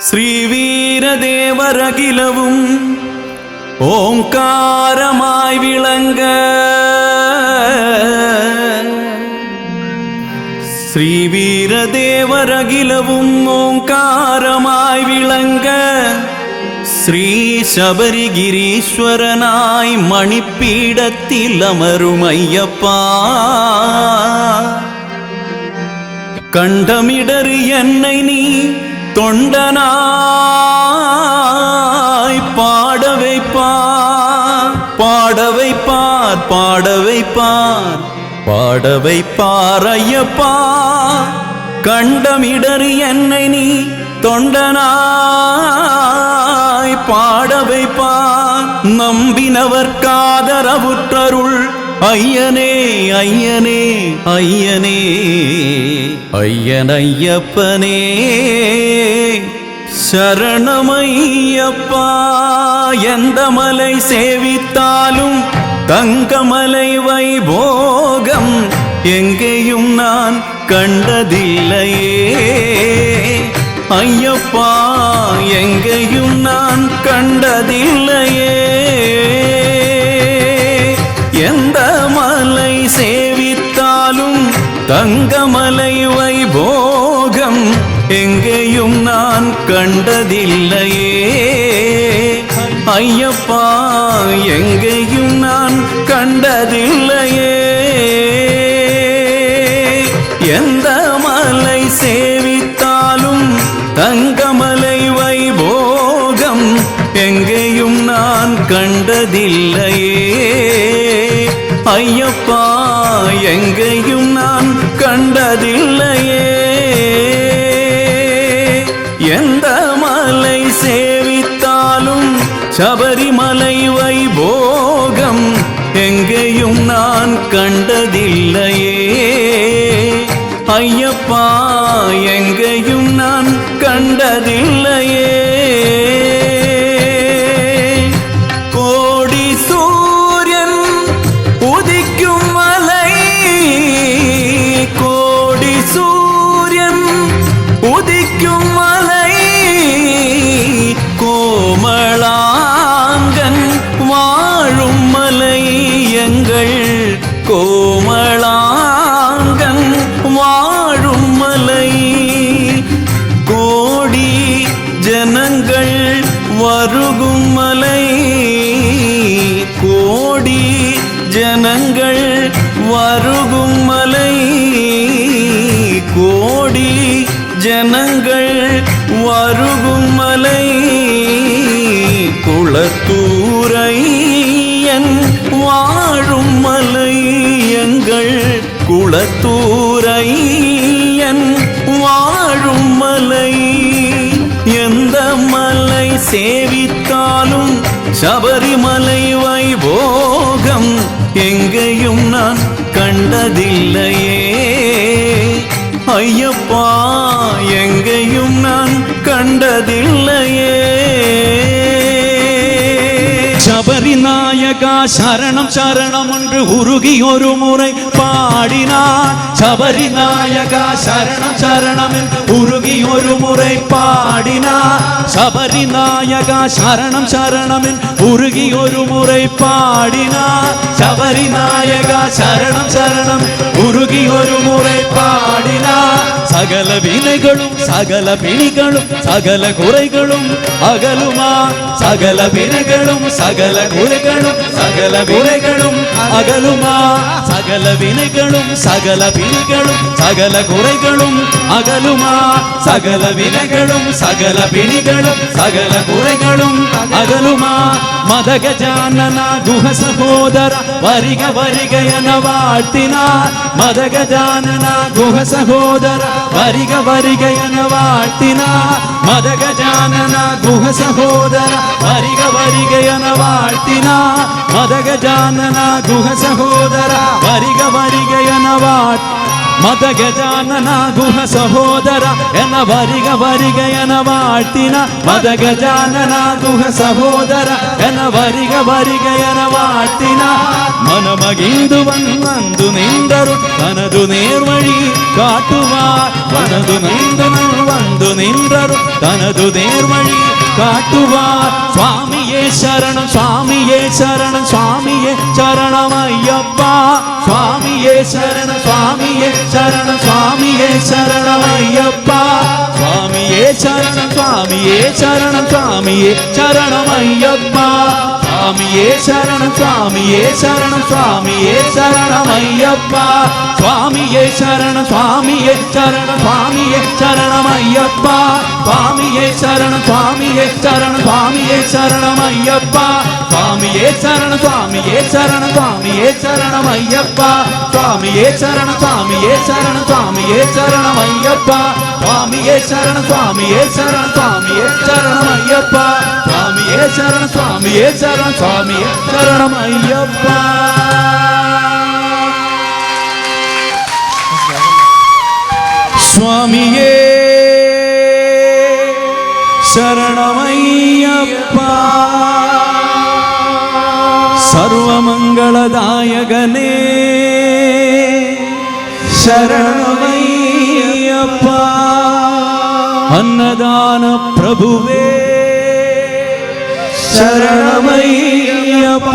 ശ്രീവീരദേവരഖിലവും ഓംകാരമായി വിളങ്ങ. ശ്രീവീരദേവരഖിലവും ഓംകാരമായി വിളങ്ങ. ശ്രീ ശബരിഗിരീശ്വരനായി മണിപ്പീഠത്തിലമരുമയ്യപ്പ. കണ്ഠമിടറി എന്നെ നീ தொண்டனாய் பாடவைப்பார் பாடவைப்பார் பாடவைப்பார் பாடவைப்பார் ஐயப்பா. கண்டமிடறி என்னை நீ தொண்டனாய் பாடவைப்பார். நம்பினவர்க்காதரவுற்றருள் ஐயனே ஐயனே ஐயனே ஐயனையப்பனே சரணமையப்பா. எந்த மலை சேவித்தாலும் தங்கமலை வைபோகம் எங்கேயும் நான் கண்டதில்லையே ஐயப்பா, எங்கேயும் நான் கண்டதில்லையே. எந்த மலை சேவித்தாலும் தங்கமலை வைபோகம் எங்கேயும் நான் கண்டதில்லையே ஐயப்பா, எங்கேயும் நான் கண்டதில்லையே. எந்த மலை சேவித்தாலும் தங்கமலை வைபோகம் எங்கேயும் நான் கண்டதில்லையே ஐயப்பா, எங்கேயும் நான் கண்டதில்லையே. எந்த மலை சேவித்தாலும் சபரிமலை வைபோகம் எங்கேயும் நான் கண்டதில்லையே ஐயப்பா, எங்கேயும் நான் கண்டதில்லையே. கோடி சூரியன் உதிக்கும் மலை, கோடி சூரியன் உதிக்கும் மலை, கோமளாங்கன் வாழும் மலை எங்கள் கோமளாங்கன் வாழும் மலை. கோடி ஜனங்கள் வருகும் மலை, கோடி ஜனங்கள் வருகும் மலை, கோடி ஜனங்கள் வருகும் மலை. குளத்தூரையன் வாழும் மலை எங்கள் குளத்தூரையன் வாழும் மலை. எந்த மலை சேவித்தாலும் சபரிமலை வைபோகம் எங்கேயும் நான் கண்டதில்லையே ஐயப்பா, எங்கேயும் நான் கண்டதில்லையே. ശബരിനായക ശരണം ശരണം என்று ഉരുകി ഒരു മുறை പാടിനാർ. ശബരിനായക ശരണം ശരണം என்று ഉരുകി ഒരു മുறை പാടിനാർ. ശബരിനായക ശരണം ശരണം என்று ഉരുകി ഒരു മുறை പാടിനാർ. ശബരിനായക ശരണം ശരണം ഉരുകി ഒരു മുறை പാടിനാർ. സകല വിനകളും സകല പിണികളും സകല കുറകളും അകലുമാ. സകല വിനകളും സകല കുറകളും സകല വിനകളും അകലുമാ. സകല വിനകളും സകല പിണികളും സകല കുറകളും അകലുമാ. സകല വിനകളും സകല പിണികളും സകല കുറകളും അകലുമാ. മദഗജാനന ഗുഹ സഹോദര വരിക വരികയന വാഴ്ത്തിനാർ. മദഗജാനന ഗുഹ സഹോദര വരിക വരികയന വാഴ്ത്തിനാർ. മദഗജാനന ഗുഹ സഹോദര വരിക വരികയന വാഴ്ത്തിനാർ. മദഗജാനന ഗുഹ സഹോദര വരിക വരികയന വാഴ്ത്തി മദഗജാനന ഗുഹ സഹോദര എന്ന വരിക വരിക എന്ന വാഴ്ത്തിന മദഗജാനന ഗുഹ സഹോദര എന്ന വരിക വരിക എന്ന വാഴ്ത്തിന മനമകിന്തു വന്നു നിன்றರು തനതു നേർവഴി കാട്ടുവാർ വനതു വന്നു നിன்றರು തനതു നേർവഴി കാട്ടുവാർ സ്വാമിയേ ശരണം സ്വാമിയേ ശരണം സ്വാമിയേ ശരണമയ്യപ്പ സ്വാമിയേ ശരണം സ്വാമിയേ ശരണം സ്വാമിയേ ശരണമയ്യപ്പ സ്വാമിയേ ശരണം സ്വാമിയേ ശരണം സ്വാമിയേ ശരണമയ്യപ്പ സ്വാമിയേ ശരണം സ്വാമിയേ ശരണം സ്വാമിയേ ശരണമയ്യപ്പ സ്വാമിയേ ശരണം സ്വാമിയേ ശരണം സ്വാമിയേ ശരണമയ്യപ്പ സ്വാമിയേ ശരണം സ്വാമിയേ ശരണം സ്വാമിയേ ശരണമയ്യപ്പ സ്വാമിയേ ശരണം സ്വാമിയേ ശരണം സ്വാമിയേ ശരണമയ്യപ്പ സ്വാമിയേ ശരണം സ്വാമിയേ ശരണം സ്വാമിയേ ശരണമയ്യപ്പ സ്വാമിയേ ശരണം സ്വാമിയേ ശരണം സ്വാമിയേ ശരണമയ്യപ്പ സ്വാമിയേ ശരണം സ്വാമിയേ ശരണം സ്വാമിയേ ശരണമയ്യപ്പ സ്വാമിയേ ശരണമയ്യപ്പ സർവമംഗളദായകനേ ശരണമയ്യപ്പ അന്നദാന പ്രഭുവേ ശരണമയ്യപ്പ